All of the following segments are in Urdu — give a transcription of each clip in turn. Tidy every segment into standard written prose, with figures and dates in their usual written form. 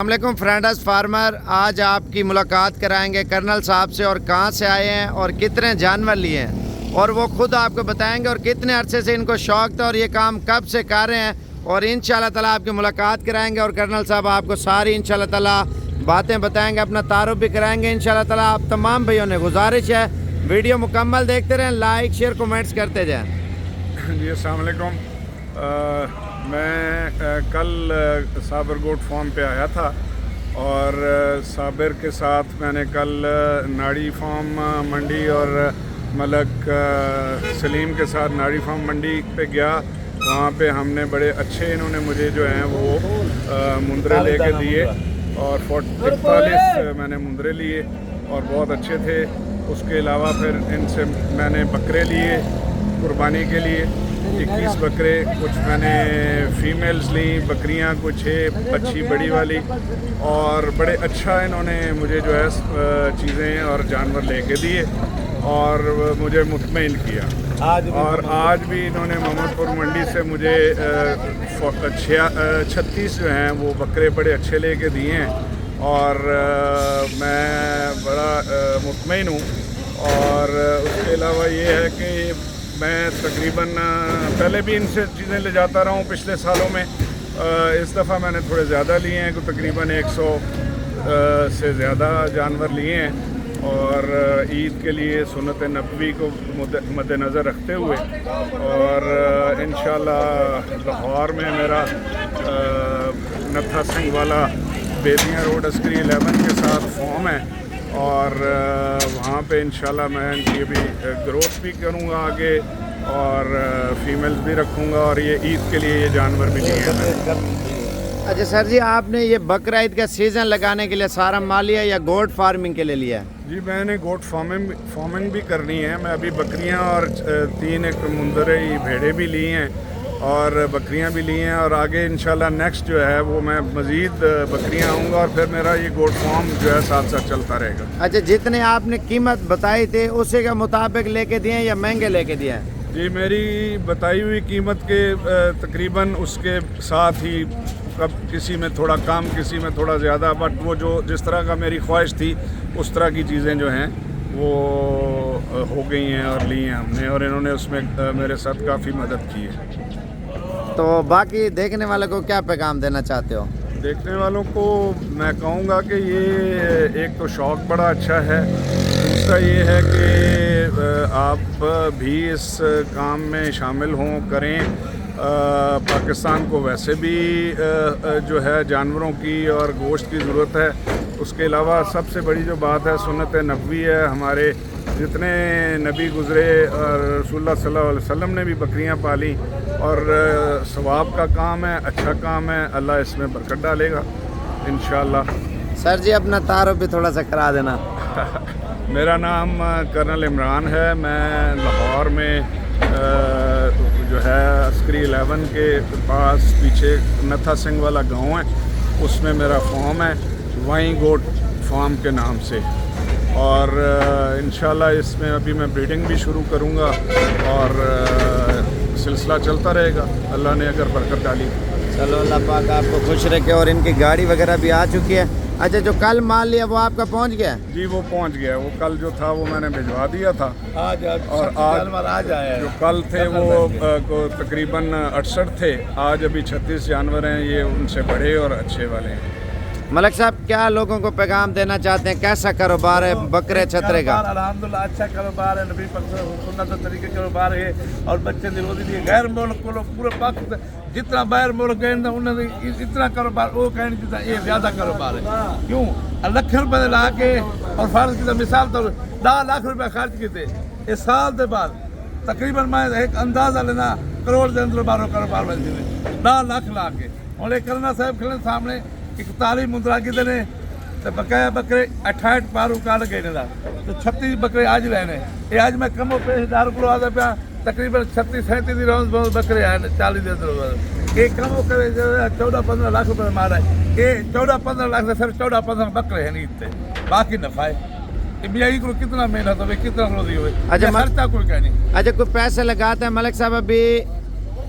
السلام علیکم فرینڈز فارمر، آج آپ کی ملاقات کرائیں گے کرنل صاحب سے، اور کہاں سے آئے ہیں اور کتنے جانور لیے ہیں، اور وہ خود آپ کو بتائیں گے اور کتنے عرصے سے ان کو شوق تھا اور یہ کام کب سے کر رہے ہیں، اور انشاءاللہ تعالیٰ آپ کی ملاقات کرائیں گے اور کرنل صاحب آپ کو ساری انشاءاللہ تعالیٰ باتیں بتائیں گے، اپنا تعارف بھی کرائیں گے انشاءاللہ تعالیٰ۔ آپ تمام بھائیوں نے گزارش ہے ویڈیو مکمل دیکھتے رہیں، لائک شیئر کومنٹس کرتے جائیں۔ جی السلام علیکم۔ میں کل صابر گوٹ فارم پہ آیا تھا اور صابر کے ساتھ میں نے کل ناڑی فارم منڈی اور ملک سلیم کے ساتھ ناڑی فارم منڈی پہ گیا۔ وہاں پہ ہم نے بڑے اچھے انہوں نے مجھے جو ہیں وہ مندرے لے کے دیے اور 48 میں نے مندرے لیے اور بہت اچھے تھے۔ اس کے علاوہ پھر ان سے میں نے بکرے لیے قربانی کے لیے 21 بکرے، کچھ میں نے فیمیلز لیں بکریاں، کچھ اچھی بڑی والی، اور بڑے اچھا انہوں نے مجھے جو ہے چیزیں اور جانور لے کے دیے اور مجھے مطمئن کیا۔ اور آج بھی انہوں نے محمد پور منڈی سے مجھے 36 جو ہیں وہ بکرے بڑے اچھے لے کے دیے ہیں اور میں بڑا مطمئن ہوں۔ اور اس کے علاوہ یہ ہے کہ میں تقریباً پہلے بھی ان سے چیزیں لے جاتا رہا ہوں پچھلے سالوں میں، اس دفعہ میں نے تھوڑے زیادہ لیے ہیں، تقریباً 100 سے زیادہ جانور لیے ہیں، اور عید کے لیے سنت نبوی کو مد نظر رکھتے ہوئے، اور انشاءاللہ لاہور میں میرا نتھا سنگھ والا بیدیاں روڈ عسکری 11 کے ساتھ فارم ہے، اور وہاں پہ انشاءاللہ میں ان کی بھی گروتھ بھی کروں گا آگے، اور فیمیلز بھی رکھوں گا، اور یہ عید کے لیے یہ جانور بھی لیے ہیں۔ اچھا سر جی، آپ نے یہ بقرہ عید کا سیزن لگانے کے لیے سارا مال لیا یا گوٹ فارمنگ کے لیے لیا ہے؟ جی میں نے گوٹ فارمنگ بھی کرنی ہے، میں ابھی بکریاں اور 3 ایک مندرے بھیڑے بھی لی ہیں اور بکریاں بھی لی ہیں، اور آگے انشاءاللہ نیکسٹ جو ہے وہ میں مزید بکریاں آؤں گا، اور پھر میرا یہ گوٹ فارم جو ہے ساتھ ساتھ چلتا رہے گا۔ اچھا، جتنے آپ نے قیمت بتائی تھی اسی کے مطابق لے کے دیے یا مہنگے لے کے دیے ہیں؟ جی میری بتائی ہوئی قیمت کے تقریباً اس کے ساتھ ہی، اب کسی میں تھوڑا کم کسی میں تھوڑا زیادہ، بٹ وہ جو جس طرح کا میری خواہش تھی اس طرح کی چیزیں جو ہیں وہ ہو گئی ہیں اور لی ہیں ہم نے، اور انہوں نے اس میں میرے ساتھ کافی مدد کی ہے۔ تو باقی دیکھنے والوں کو کیا پیغام دینا چاہتے ہو؟ دیکھنے والوں کو میں کہوں گا کہ یہ ایک تو شوق بڑا اچھا ہے، دوسرا یہ ہے کہ آپ بھی اس کام میں شامل ہوں کریں۔ پاکستان کو ویسے بھی جو ہے جانوروں کی اور گوشت کی ضرورت ہے، اس کے علاوہ سب سے بڑی جو بات ہے سنت نبوی ہے، ہمارے جتنے نبی گزرے اور رسول اللہ صلی اللہ علیہ وسلم نے بھی بکریاں پالی، اور ثواب کا کام ہے، اچھا کام ہے، اللہ اس میں برکت ڈالے گا انشاءاللہ۔ سر جی اپنا تعارف بھی تھوڑا سا کرا دینا۔ میرا نام کرنل عمران ہے، میں لاہور میں جو ہے عسکری 11 کے پاس پیچھے نتھا سنگھ والا گاؤں ہے، اس میں میرا فارم ہے وائیں گوٹ فارم کے نام سے، اور انشاءاللہ اس میں ابھی میں بریڈنگ بھی شروع کروں گا اور سلسلہ چلتا رہے گا، اللہ نے اگر برکت ڈالی۔ چلو اللہ پاک آپ کو خوش رکھے، اور ان کی گاڑی وغیرہ بھی آ چکی ہے۔ اچھا، جو کل مال لیا وہ آپ کا پہنچ گیا؟ جی وہ پہنچ گیا، وہ کل جو تھا وہ میں نے بھجوا دیا تھا، اور آج جو کل تھے وہ تقریباً 68 تھے، آج ابھی 36 جانور ہیں، یہ ان سے بڑے اور اچھے والے ہیں۔ ملک صاحب کیا لوگوں کو پیغام دینا چاہتے ہیں، کیسا کاروبار ہے بکرے چھترے کا؟ الحمدللہ اچھا کاروبار ہے، نبی پاک سنت طریقے کاروبار ہے، اور بچے دی روزی دی غیر ملک کو پورے پاک جتنا باہر ملک گئے انہوں نے اتنا کاروبار وہ کہیں جتنا یہ زیادہ کاروبار ہے۔ کیوں لکھ روپے لا کے، اور فرض کی مثال طور 10 لاکھ روپے خرچ کیتے، اس سال دے بعد تقریباً میں ایک اندازہ لینا کروڑ دے اندر باروں کاروبار بن جائے 10 لاکھ لا کے۔ اور یہ کرنا صاحب کھڑے سامنے 41 مندرا کی دینے تو بقایا بکرے 68 پارو کال گئے نا، تو 36 بکرے آج رہنے، یہ آج میں کم و پیش دار کو آدھا پیا تقریباً 36-37 روز بکرے آئے 40 دن یہ کم و کرے 14-15 لاکھ روپے مارا ہے، یہ 14-15 لاکھ سے صرف 14-15 بکرے ہیں نیت تے، باقی نفع ہے۔ بیائی کو کتنا محنت ہوئے، کتنا روزی ہوئے، خرچہ کوئی کہہ نہیں۔ اچھا کوئی پیسے لگاتے ہیں ملک صاحب؟ ابھی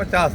50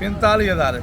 45,000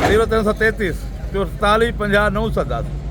0333 44 50 910।